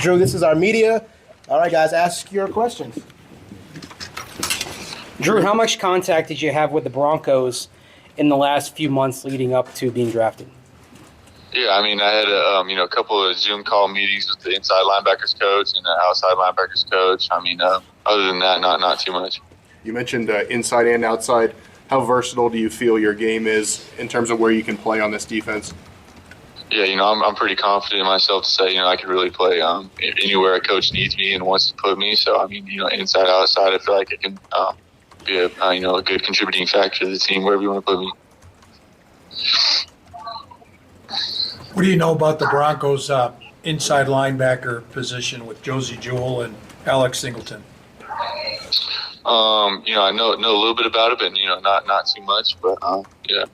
Drew, this is our media. All right, guys, ask your questions. Drew, how much contact did you have with the Broncos in the last few months leading up to being drafted? Yeah, I mean, I had a couple of Zoom call meetings with the inside linebackers coach and the outside linebackers coach. I mean, other than that, not too much. You mentioned inside and outside. How versatile do you feel your game is in terms of where you can play on this defense? Yeah, I'm pretty confident in myself to say, I could really play anywhere a coach needs me and wants to put me. So, I mean, inside, outside, I feel like I can be a good contributing factor to the team wherever you want to put me. What do you know about the Broncos' inside linebacker position with Josie Jewell and Alex Singleton? I know a little bit about it, but not too much. But yeah.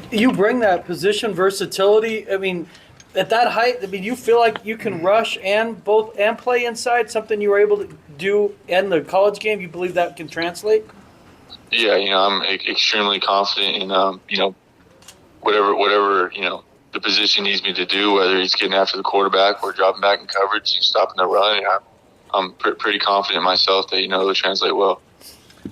You bring that position versatility. I mean, at that height, you feel like you can rush and play inside. Something you were able to do in the college game. You believe that can translate? Yeah, I'm extremely confident in whatever the position needs me to do, whether he's getting after the quarterback or dropping back in coverage and stopping the run. I'm pretty confident myself that it'll translate well.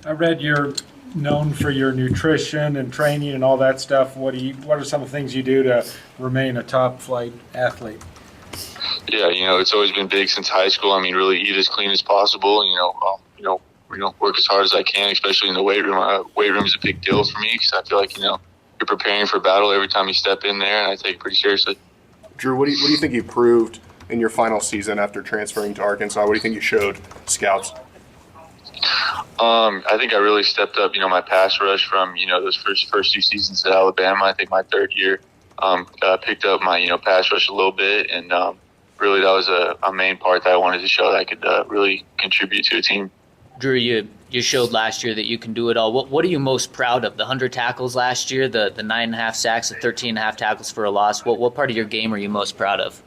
I read you're known for your nutrition and training and all that stuff. What are some of the things you do to remain a top flight athlete? Yeah, it's always been big since high school. I mean, really eat as clean as possible. Work as hard as I can, especially in the weight room. Weight room is a big deal for me because I feel like you're preparing for battle every time you step in there, and I take it pretty seriously. Drew, what do you think you proved in your final season after transferring to Arkansas? What do you think you showed scouts? I think I really stepped up, my pass rush from, those first 2 seasons at Alabama. I think my third year picked up my, pass rush a little bit, and really that was a main part that I wanted to show that I could really contribute to a team. Drew, you showed last year that you can do it all. What are you most proud of? The 100 tackles last year, the 9.5 sacks, the 13.5 tackles for a loss. What part of your game are you most proud of?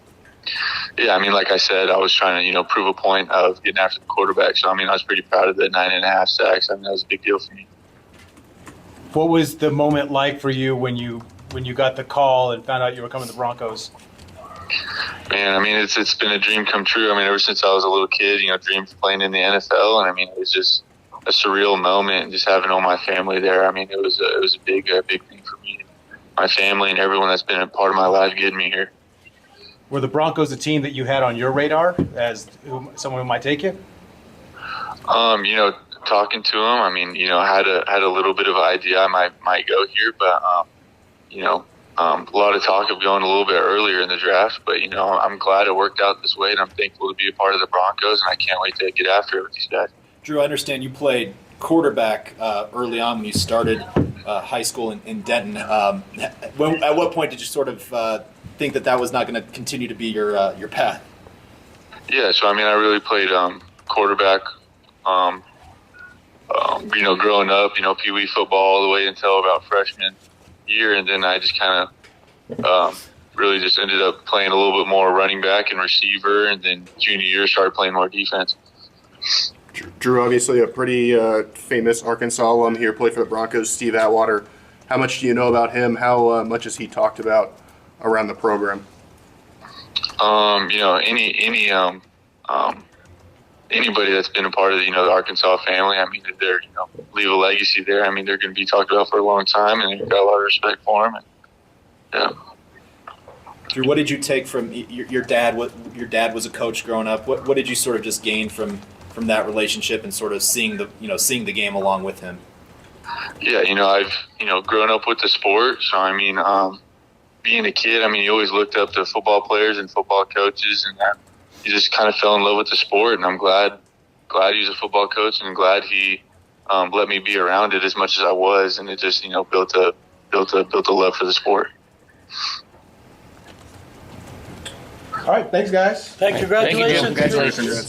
Yeah, I mean, like I said, I was trying to, prove a point of getting after the quarterback. So, I mean, I was pretty proud of the 9.5 sacks. I mean, that was a big deal for me. What was the moment like for you when you got the call and found out you were coming to the Broncos? Man, I mean, it's been a dream come true. I mean, ever since I was a little kid, dreamed of playing in the NFL. And, I mean, it was just a surreal moment, and just having all my family there. I mean, it was a big thing for me, my family, and everyone that's been a part of my life getting me here. Were the Broncos a team that you had on your radar as someone who might take you? Talking to them, I mean, I had a little bit of an idea I might go here, but a lot of talk of going a little bit earlier in the draft. But I'm glad it worked out this way, and I'm thankful to be a part of the Broncos, and I can't wait to get after it with these guys. Drew, I understand you played quarterback early on when you started high school in Denton. At what point did you sort of think that was not going to continue to be your path? Yeah, so I mean, I really played quarterback, growing up, Pee Wee football all the way until about freshman year, and then I just kind of really just ended up playing a little bit more running back and receiver, and then junior year started playing more defense. Drew, obviously a pretty famous Arkansas alum here, played for the Broncos, Steve Atwater. How much do you know about him? How much has he talked about around the program? Anybody that's been a part of the Arkansas family, I mean, they're leave a legacy there. I mean, they're going to be talked about for a long time, and you've got a lot of respect for them. And, yeah. Drew, what did you take from your dad? Your dad was a coach growing up. What did you sort of just gain from that relationship and sort of seeing the game along with him? Yeah, I've grown up with the sport, so I mean, being a kid, I mean, you always looked up to football players and football coaches, and you just kind of fell in love with the sport. And I'm glad he's a football coach, and glad he let me be around it as much as I was, and it just built a love for the sport. All right, thanks, guys. Thank you. Congratulations. Congratulations.